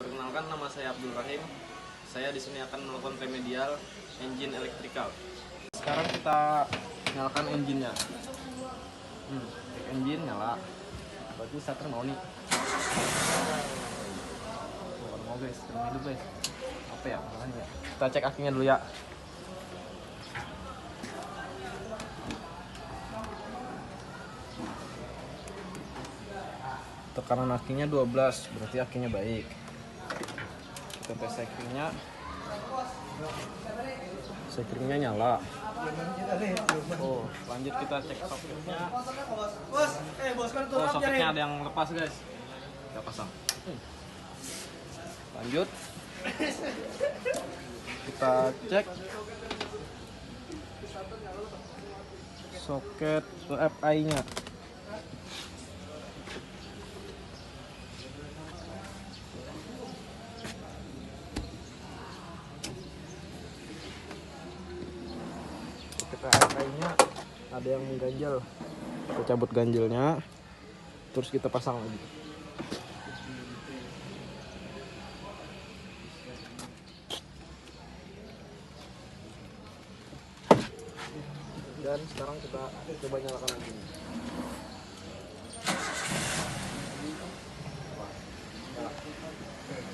Perkenalkan, nama saya Abdul Rahim. Saya di sini akan melakukan remedial engine electrical. Sekarang kita nyalakan engine-nya. Engine nyala. Berarti starter mau nih. Mau guys, terima hidup guys. Apa ya? Kita cek akinya dulu ya. Tekanan akinya 12, berarti akinya baik. Kita tes sekringnya nyala. Oh, lanjut kita cek soketnya. Oh, soketnya ada yang lepas guys, kita pasang. Lanjut kita cek soket VFI nya. VFI-nya ada yang mengganjal, kita cabut ganjelnya, terus kita pasang lagi. Dan sekarang kita coba nyalakan lagi.